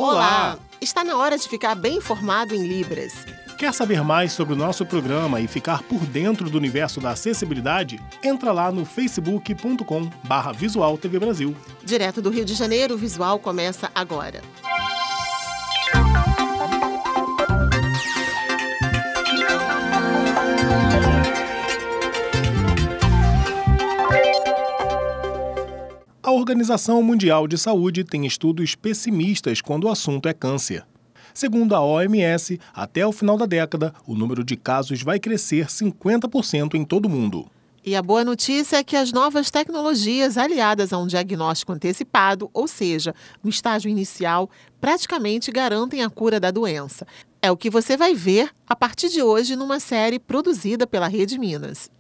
Olá! Está na hora de ficar bem informado em Libras. Quer saber mais sobre o nosso programa e ficar por dentro do universo da acessibilidade? Entra lá no facebook.com/Visual TV Brasil. Direto do Rio de Janeiro, o Visual começa agora. A Organização Mundial de Saúde tem estudos pessimistas quando o assunto é câncer. Segundo a OMS, até o final da década, o número de casos vai crescer 50% em todo o mundo. E a boa notícia é que as novas tecnologias aliadas a um diagnóstico antecipado, ou seja, no estágio inicial, praticamente garantem a cura da doença. É o que você vai ver a partir de hoje numa série produzida pela Rede Minas.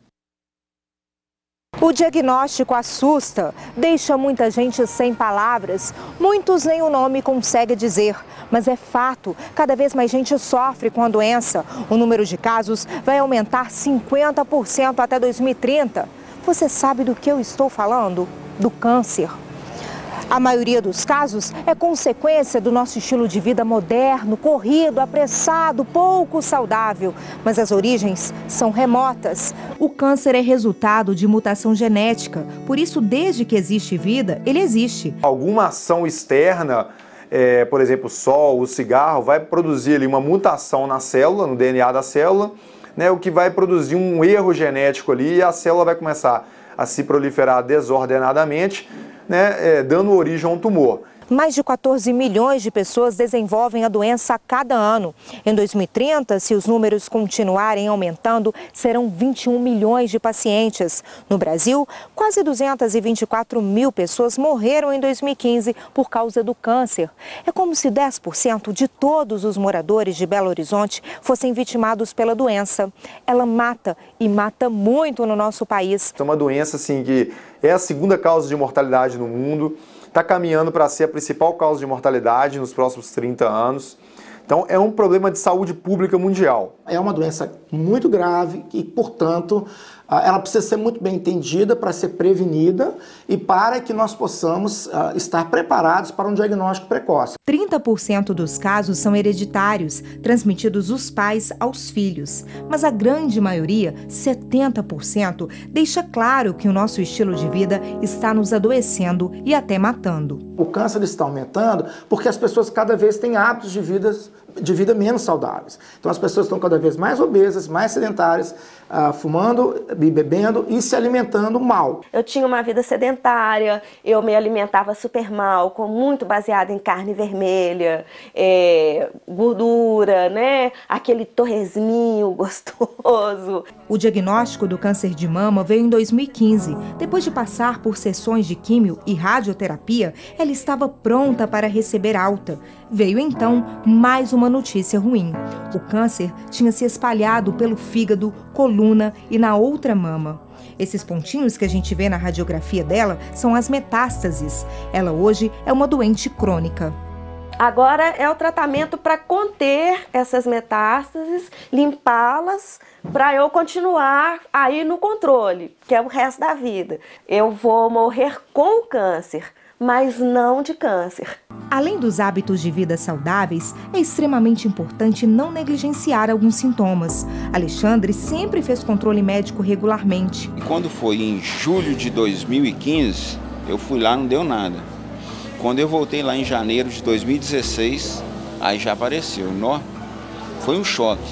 O diagnóstico assusta, deixa muita gente sem palavras, muitos nem o nome conseguem dizer. Mas é fato, cada vez mais gente sofre com a doença. O número de casos vai aumentar 50% até 2030. Você sabe do que eu estou falando? Do câncer. A maioria dos casos é consequência do nosso estilo de vida moderno, corrido, apressado, pouco saudável. Mas as origens são remotas. O câncer é resultado de mutação genética. Por isso, desde que existe vida, ele existe. Alguma ação externa, por exemplo, o sol, o cigarro, vai produzir ali uma mutação na célula, no DNA da célula, né, o que vai produzir um erro genético ali e a célula vai começar a se proliferar desordenadamente, né, dando origem a um tumor. Mais de 14 milhões de pessoas desenvolvem a doença a cada ano. Em 2030, se os números continuarem aumentando, serão 21 milhões de pacientes. No Brasil, quase 224 mil pessoas morreram em 2015 por causa do câncer. É como se 10% de todos os moradores de Belo Horizonte fossem vitimados pela doença. Ela mata e mata muito no nosso país. É uma doença assim, que é a segunda causa de mortalidade no mundo. Está caminhando para ser a principal causa de mortalidade nos próximos 30 anos. Então, é um problema de saúde pública mundial. É uma doença muito grave e, portanto, ela precisa ser muito bem entendida para ser prevenida e para que nós possamos estar preparados para um diagnóstico precoce. 30% dos casos são hereditários, transmitidos dos pais aos filhos. Mas a grande maioria, 70%, deixa claro que o nosso estilo de vida está nos adoecendo e até matando. O câncer está aumentando porque as pessoas cada vez têm hábitos de vida menos saudáveis. Então as pessoas estão cada vez mais obesas, mais sedentárias, fumando, bebendo e se alimentando mal. Eu tinha uma vida sedentária, eu me alimentava super mal, muito baseada em carne vermelha, gordura, né? Aquele torresminho gostoso. O diagnóstico do câncer de mama veio em 2015. Depois de passar por sessões de químio e radioterapia, ela estava pronta para receber alta. Veio então mais uma notícia ruim. O câncer tinha se espalhado pelo fígado, coluna e na outra mama. Esses pontinhos que a gente vê na radiografia dela são as metástases. Ela hoje é uma doente crônica. Agora é o tratamento para conter essas metástases, limpá-las, para eu continuar aí no controle, que é o resto da vida. Eu vou morrer com câncer, mas não de câncer. Além dos hábitos de vida saudáveis, é extremamente importante não negligenciar alguns sintomas. Alexandre sempre fez controle médico regularmente. E quando foi em julho de 2015, eu fui lá, não deu nada. Quando eu voltei lá em janeiro de 2016, aí já apareceu. Foi um choque.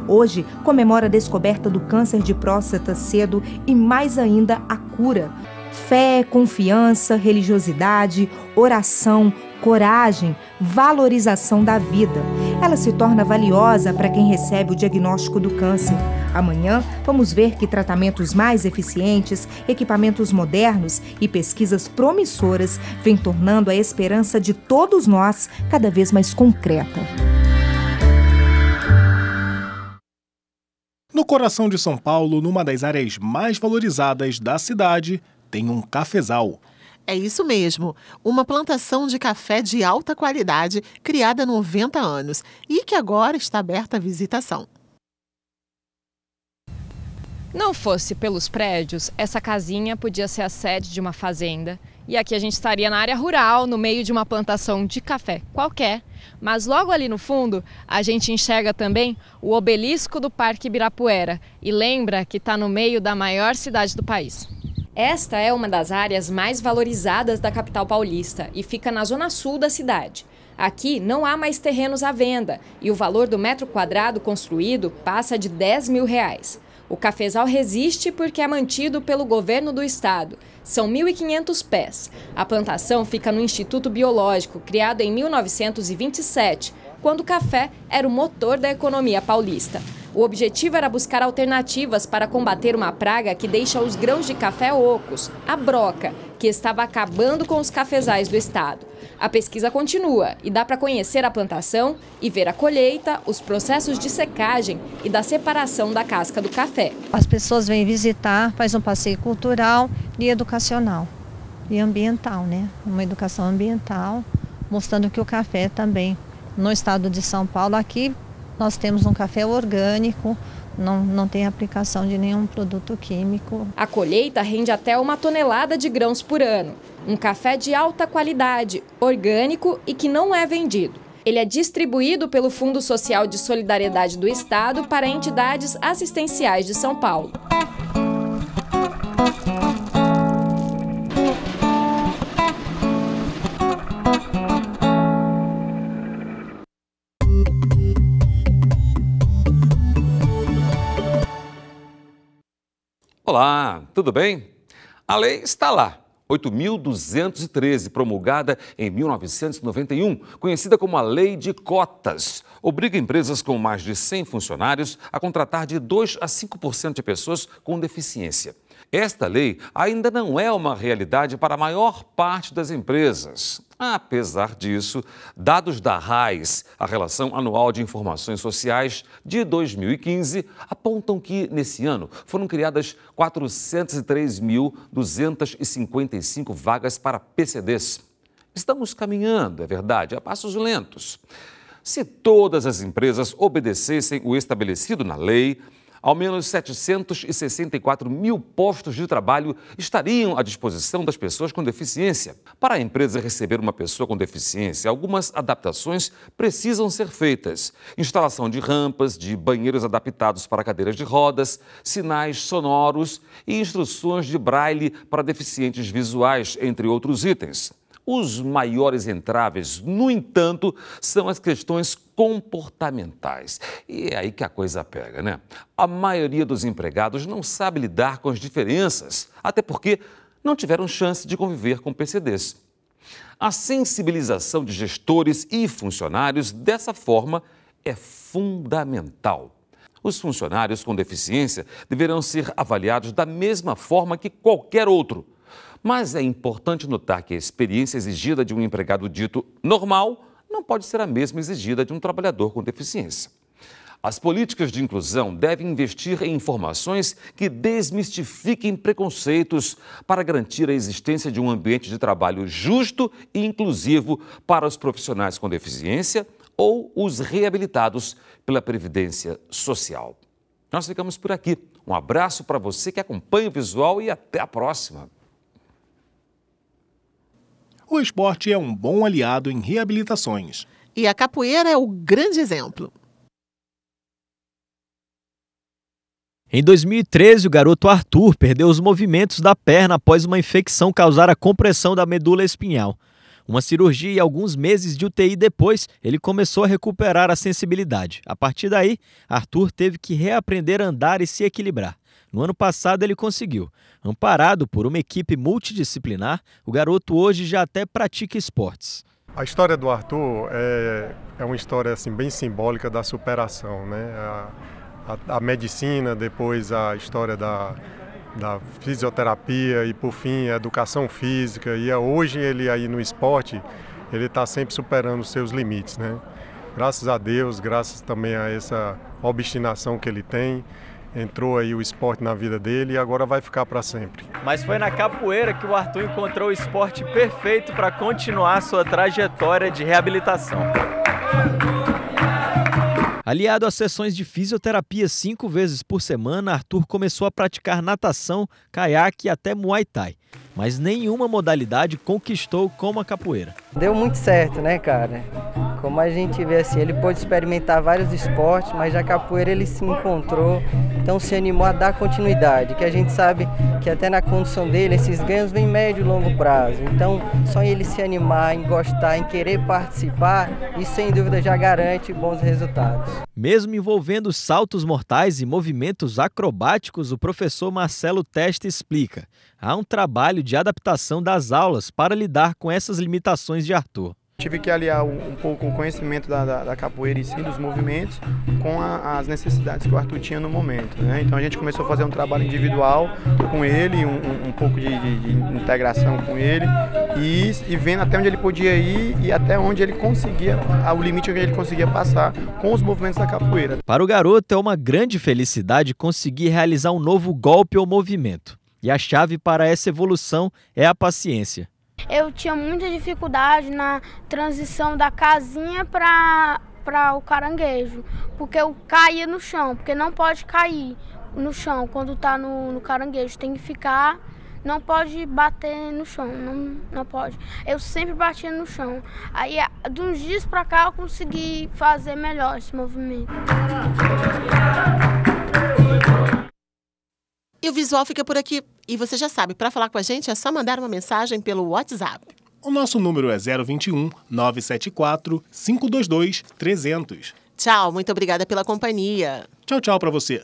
Hoje comemora a descoberta do câncer de próstata cedo e mais ainda a cura. Fé, confiança, religiosidade, oração, coragem, valorização da vida. Ela se torna valiosa para quem recebe o diagnóstico do câncer. Amanhã, vamos ver que tratamentos mais eficientes, equipamentos modernos e pesquisas promissoras vêm tornando a esperança de todos nós cada vez mais concreta. No coração de São Paulo, numa das áreas mais valorizadas da cidade, tem um cafezal. É isso mesmo, uma plantação de café de alta qualidade criada há 90 anos e que agora está aberta à visitação. Não fosse pelos prédios, essa casinha podia ser a sede de uma fazenda. E aqui a gente estaria na área rural, no meio de uma plantação de café qualquer. Mas logo ali no fundo, a gente enxerga também o obelisco do Parque Ibirapuera e lembra que está no meio da maior cidade do país. Esta é uma das áreas mais valorizadas da capital paulista e fica na zona sul da cidade. Aqui não há mais terrenos à venda e o valor do metro quadrado construído passa de R$10 mil. O cafezal resiste porque é mantido pelo governo do estado. São 1.500 pés. A plantação fica no Instituto Biológico, criado em 1927, quando o café era o motor da economia paulista. O objetivo era buscar alternativas para combater uma praga que deixa os grãos de café ocos, a broca, que estava acabando com os cafezais do estado. A pesquisa continua e dá para conhecer a plantação e ver a colheita, os processos de secagem e da separação da casca do café. As pessoas vêm visitar, faz um passeio cultural e educacional e ambiental, né? Uma educação ambiental, mostrando que o café também, no estado de São Paulo, aqui nós temos um café orgânico, não tem aplicação de nenhum produto químico. A colheita rende até 1 tonelada de grãos por ano. Um café de alta qualidade, orgânico e que não é vendido. Ele é distribuído pelo Fundo Social de Solidariedade do Estado para entidades assistenciais de São Paulo. Olá, tudo bem? A lei está lá, 8.213, promulgada em 1991, conhecida como a Lei de Cotas. Obriga empresas com mais de 100 funcionários a contratar de 2% a 5% de pessoas com deficiência. Esta lei ainda não é uma realidade para a maior parte das empresas. Apesar disso, dados da RAIS, a Relação Anual de Informações Sociais de 2015, apontam que, nesse ano, foram criadas 403.255 vagas para PCDs. Estamos caminhando, é verdade, a passos lentos. Se todas as empresas obedecessem o estabelecido na lei, ao menos 764 mil postos de trabalho estariam à disposição das pessoas com deficiência. Para a empresa receber uma pessoa com deficiência, algumas adaptações precisam ser feitas. Instalação de rampas, de banheiros adaptados para cadeiras de rodas, sinais sonoros e instruções de braille para deficientes visuais, entre outros itens. Os maiores entraves, no entanto, são as questões comportamentais. E é aí que a coisa pega, né? A maioria dos empregados não sabe lidar com as diferenças, até porque não tiveram chance de conviver com PCDs. A sensibilização de gestores e funcionários dessa forma é fundamental. Os funcionários com deficiência deverão ser avaliados da mesma forma que qualquer outro. Mas é importante notar que a experiência exigida de um empregado dito normal não pode ser a mesma exigida de um trabalhador com deficiência. As políticas de inclusão devem investir em informações que desmistifiquem preconceitos para garantir a existência de um ambiente de trabalho justo e inclusivo para os profissionais com deficiência ou os reabilitados pela Previdência Social. Nós ficamos por aqui. Um abraço para você que acompanha o Visual e até a próxima. O esporte é um bom aliado em reabilitações. E a capoeira é o grande exemplo. Em 2013, o garoto Arthur perdeu os movimentos da perna após uma infecção causar a compressão da medula espinhal. Uma cirurgia e alguns meses de UTI depois, ele começou a recuperar a sensibilidade. A partir daí, Arthur teve que reaprender a andar e se equilibrar. No ano passado ele conseguiu. Amparado por uma equipe multidisciplinar, o garoto hoje já até pratica esportes. A história do Arthur é uma história assim, bem simbólica da superação, né? A medicina, depois a história da fisioterapia e, por fim, a educação física. E hoje ele aí no esporte, ele está sempre superando os seus limites, né? Graças a Deus, graças também a essa obstinação que ele tem, entrou aí o esporte na vida dele e agora vai ficar para sempre. Mas foi na capoeira que o Arthur encontrou o esporte perfeito para continuar sua trajetória de reabilitação. Aliado às sessões de fisioterapia 5 vezes por semana, Arthur começou a praticar natação, caiaque e até muay thai. Mas nenhuma modalidade conquistou como a capoeira. Deu muito certo, né, cara? Como a gente vê assim, ele pôde experimentar vários esportes, mas a capoeira ele se encontrou, então se animou a dar continuidade, que a gente sabe que até na condição dele esses ganhos vêm médio e longo prazo. Então só ele se animar, em gostar, em querer participar, isso sem dúvida já garante bons resultados. Mesmo envolvendo saltos mortais e movimentos acrobáticos, o professor Marcelo Testa explica. Há um trabalho de adaptação das aulas para lidar com essas limitações de Arthur. Tive que aliar um pouco o conhecimento da capoeira e sim dos movimentos com as necessidades que o Arthur tinha no momento, né? Então a gente começou a fazer um trabalho individual com ele, um pouco de integração com ele e vendo até onde ele podia ir e até onde ele conseguia, o limite que ele conseguia passar com os movimentos da capoeira. Para o garoto é uma grande felicidade conseguir realizar um novo golpe ou movimento. E a chave para essa evolução é a paciência. Eu tinha muita dificuldade na transição da casinha para o caranguejo, porque eu caía no chão, porque não pode cair no chão quando está no caranguejo, tem que ficar, não pode bater no chão, não pode. Eu sempre batia no chão. Aí, de uns dias para cá, eu consegui fazer melhor esse movimento. E o visual fica por aqui. E você já sabe, para falar com a gente é só mandar uma mensagem pelo WhatsApp. O nosso número é 021 974 522 300. Tchau, muito obrigada pela companhia. Tchau, tchau para você.